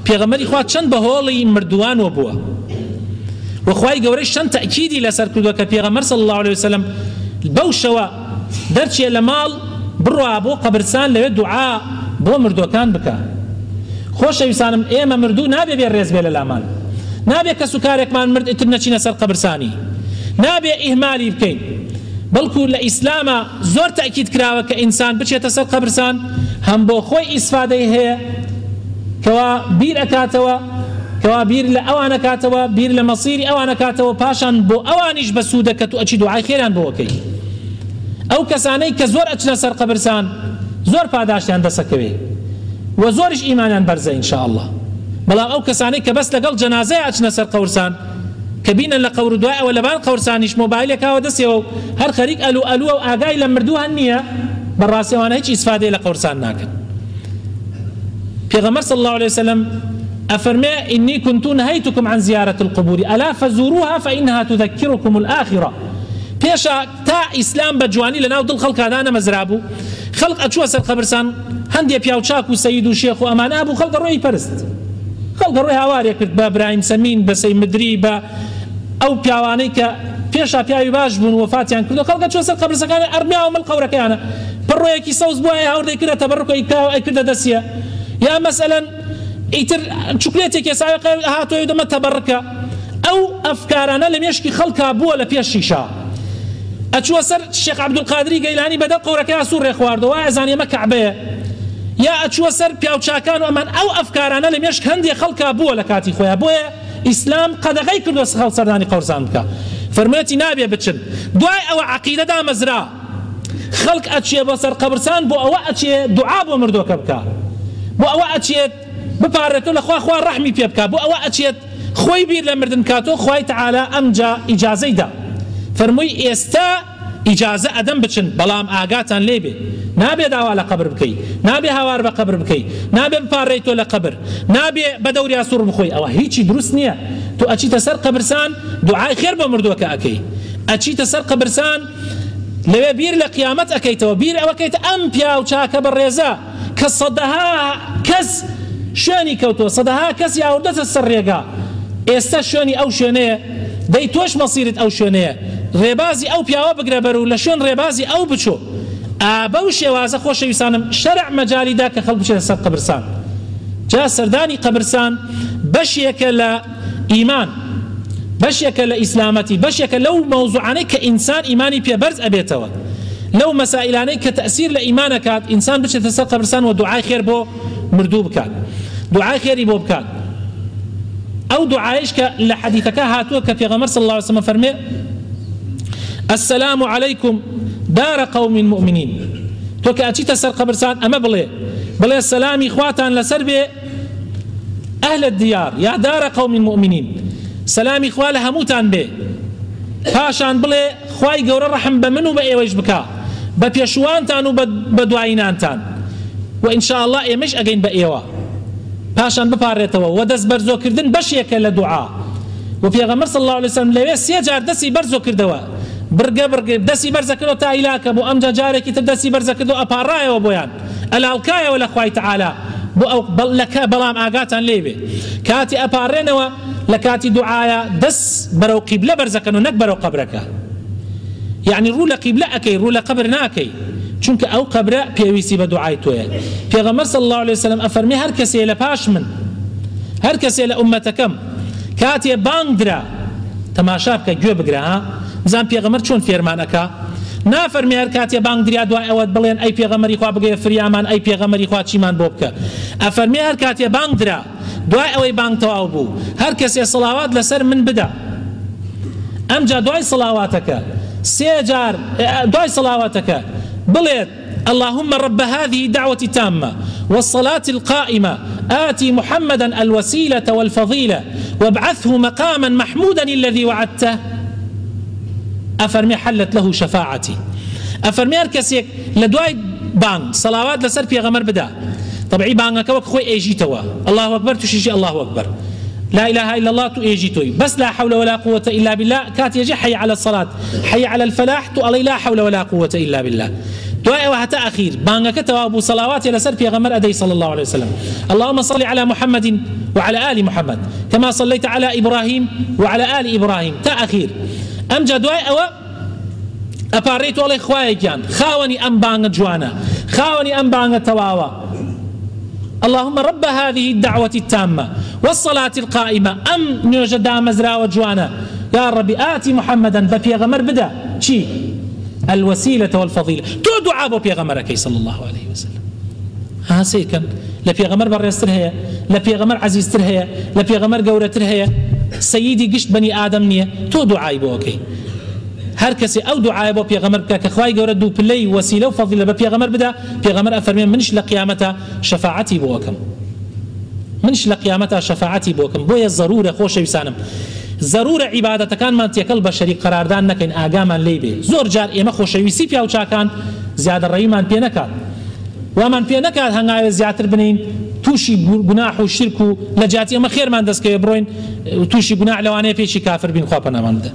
پێغەمبەری خوا چەند بە هۆڵی مردووانەوە بووە وخوای گەورەی چەند تەئکیدی لەسەر کردووە کە پێغەمبەر صلی الله عليه وسلم بەو شەوە دەرچێ لە ماڵ بڕوا بۆ قەبرستان لەوێ دوعا بۆ مردووەکان بکە. خۆشەویستانم ئێمە مردوو نابێ بێ ڕێز بێ لە لامان، نابێ کەس و کارێکمان مرد ئیتر نەچینە سەر قەبرستانی، نابێ ئیهمالی بکەین، بەڵکو لە ئیسلامە زۆر تەئکید کراوە کە ئینسان بچێتە سەر قەبرستان هەم بۆ خۆی ئیسفادەی هەیە کەوا بیر ئەکاتەوە، کەوا بیر لە ئەوانە کاتەوە، بیر لە مەسیری ئەوانە کاتەوە، پاشان بۆ ئەوانیش بە سوودەکەت و ئەچی دوعای خێران بۆکەی. ئەو کەسانەی کە زۆر ئەچنە سەر قەبرستان زۆر پاداشتیان دەسەکەوێ و زۆریش ئیمانیان بەرزە ئینشاء الله. بەڵام ئەو کەسانەی کە بەس لەگەڵ جەنازەیە ئەچنە سەر قەبرستان کە بینن لە قەور دوای ئەوە لەبان قەبرستانیش مۆبایلێکاوە دەستێەوە و هەر خەریک ئەلوو ئەلووە و ئاگای لە مردوو هەن نییە، بەڕاستیەوانە هیچ ئیسفادەی لە قەبرستان ناکەن. پێغەمبەر صلی الله عليه وسلم أفرمي إني كنت نهيتكم عن زيارة القبور ألا فزوروها فإنها تذكركم الآخرة. بيشا تا إسلام بجواني لنا ودل خلق هذا مزرابو خلق أشوا سر قبرسان هندي بياوشاك وسيد وشيخ وأمان أبو خلق الرؤي برست، خلق الرؤي هواري كرت بإبراهيم سمين بسي مدري با أو بياواني ك بيشا بياوي باش بون وفاتيان كردو خلق أشوا سر قبرسان كان أرمياهم القورة كيانا بالرؤي كي سوز بوها هاوردي كرة تبركو إكاو كرة دسيا يا مثلا ئیتر چوکلێتێک ێساوی هاتۆی دەمە تەبەڕکە ئەو ئەفکارانە لە مێشکی خەڵکا بووە لە پێش شیشا ئەچووە سەر شێخ عەبدولقادری گەیلانی بەدەڵ قەورەکەی سوور ڕێخواردەوە ئەزانێ ئەمە کەعبەیە، یا ئەچووە سەر پیاوچاکان و ئەمان ئەو ئەفکارانە لە مێشک هەندێک خەڵکا بووە لە کاتی خۆیان، بۆیە ئیسلام قەدەغەی کردووە خەڵ سەردانی قەبرستان بکە، فەرموویەتی نابێ بچن. دوای ئەوە عەقیدە دامەزرا خەڵک ئەچێ بۆ سەر قەبرستان بۆ ئەوە ئەچێ دوعا بۆ مردووەکە بکە، بۆ ئەوە ئەچێت بپارێتۆ لە خوا ڕەحمی پێ بکە، بۆ ئەوە ئەچێت خۆی بیر لە مردن کاتۆ خوای تەعالا ئەمجا ئیجازەی دا فەرمووی ئێستا ئیجازە ئەدەم بچن بەڵام ئاگاتان لێبێ، نابێ داوا لە قەبر بکەی، نابێ هاوار بە قەبر بکەی، نابێ بپارڕێیتۆ لە قەبر، نابێ بە دەوریا سوور بخۆی، ئەوە هیچی دروست نییە. تو ئەچیتە سەر قەبرستان دوعای خێر بۆ مردووەکە ئەکەی، ئەچیتە سەر قەبرستان لەوێ بیر لە قیامەت ئەکەیتەوە، بیر ئەوەکەیتە ئەم پیا و چاکە بەڕێزە کە سەدەها کەس شوێنی کەوتووە، سەدەها کەس یاوردەتە سەر ڕێگا، ئێستا شوێنی ئەو شوێنەیە، دەی تۆش مەسیرت ئەو شوێنەیە، ڕێبازی ئەو پیاوە بگرە بەر و لە شوێن ڕێبازی ئەو بچۆ. بەو شێوازە خۆشەویستانم شەرع مەجالیدا کە خەڵک بچێتە سەر قەبرستان. جا سەردانی قەبرستان بەشێکە لە ئیمان، بەشێکە لە ئیسلامەتی، بەشێکە لەو مەوزوعانەی کە ئینسان ئیمانی پێبەرز ئەبێتەوە، لەو مەسائلانەی کە تەئسیر لە ئیمانەکات ئینسان بچێتە سەر قەبرستان و دوعای خێر بۆ مردوو بکات، دوعای خێری بۆ بکات. ئەو دوعایش کە لە حەدیثەکە هاتووە کە پێغەمبەر صلی الله عليه وسلم فەرمێ السلام عليكم دار قوم مؤمنين. تۆ کە ئەچیتە سەر قەبرستان ئەمە بڵێ سەلامی خواتان لەسەر بێ ئەهل الدیار یا دار قوم مؤمنين، سەلامی خوا لە هەمووتان بێ، پاشان بڵێ خوای گەورە ڕەحم بە من و بە ئێوەش بکە، بە پێشوانتان و بە دوایینانتان و ئینشاء الله ئێمەش ئەگەین بە ئێوە، پاشان بپارڕێتەوە و دەست بەرزۆکردن بەشێکە لە دوعا. و پێغەمبەر صلی الله عليه وسلم لەوێ سێ جار دەستی بەرزۆ کردەوە، برگە دەستی بەرزە کردەوە تا ئیلاکە بۆ ئەمجا جارێکی تر دەستی بەرزە کردەوە ئەپاڕایەوە بۆیان ئەلاڵکایەوە لە خوای تەعالا بۆ ئەو بەڵام ئاگاتان لێبێ کاتی ئەپاڕێنەوە لە کاتی دوعایە دەست بەرەو قیبلە بەرزەکەن و نەک بەرەو قەبرەکە، یعنی ڕوو لە قیبلە ئەکەی ڕوو لە قەبر ناکەی، چونکە ئەو قەبرە پێویستی بە دوعای تۆیە. پێغەمبەر صلی الله عليه وسلم ئەفەرمێ هەر کەسێ لە پاش من، هەر کەسێ لە ئومەتەکەم کاتێ بانگ درا تەماشا بکە گوێ بگرە، ها بزان پێغەمبەر چۆن فێرمانەکە، نافەرمێ هەر کاتێ بانگ درا دوای ئەوە بڵێن ئەی پێغەمبەری خوا بگەیە فریامان، ئەی پێغەمبەری خوا چیمان بۆ بکە. ئەفەرمێ هەر کاتێ بانگ درا دوای ئەوەی بانگ تەواو بوو هەر کەسێ سڵاوات لەسەر من بدە، ئەمجا دوای سڵاواتەکە سێ جار دوای سڵاواتەکە بڵێت اللهم رب هذه الدعوة التامة والصلاة القائمة آتي محمدا الوسيلة والفضيلة وابعثه مقاما محمودا الذي وعدته، أفرمي حلت له شفاعتي. أفرمي هركسيك لدواي بان صلوات لسر بيغمر بدا طبعي بانك وك خوي ايجيتوا الله أكبر تشيشي الله أكبر لا إله إلا الله تو ايجيتوي بس لا حول ولا قوة إلا بالله كات يجي حي على الصلاة حي على الفلاح تو علي لا حول ولا قوة إلا بالله دعاء وحتى أخير بانك تواب صلوات لسر في غمر أدي صلى الله عليه وسلم اللهم صل على محمد وعلى آل محمد كما صليت على إبراهيم وعلى آل إبراهيم تا أخير أمجا دعاء أو أباريت والله خوايكيان خاوني أم بانك جوانا خاوني أم بانك تواوا اللهم رب هذه الدعوة التامة والصلاة القائمة أم نوجد مزرعة وجوانا يا رب آتي محمدا بفي غمر بدا شي الوسيلة والفضيلة تو دعاء بفي غمرك صلى الله عليه وسلم ها سيكن لفي غمر بريستر هي لفي غمر عزيز تر هي لفي غمر قورة تر هي سيدي قشت بني آدم نية تو دعاء بوكي هر کسی او دعای با پیغمبر که خوای گور دو پلی وسیله و فضیله با پیغمبر بده پیغمبر افرمین منش لقیامت شفاعتی بوکم منش لقیامت شفاعتی بوکم بوی ضروره خوش وسانم ضرور عبادت کان من تکل بشری قراردان نکن آگام لی به زور جار اما خوش وسی پیاو چاکان زیاد رای من پی نکات و من پی نکات هنگای زیاتر بنین توشی گناه و شرک و لجاتی اما خیر من دست که بروین توشی گناه لوانه پیشی کافر بین خواب نمانده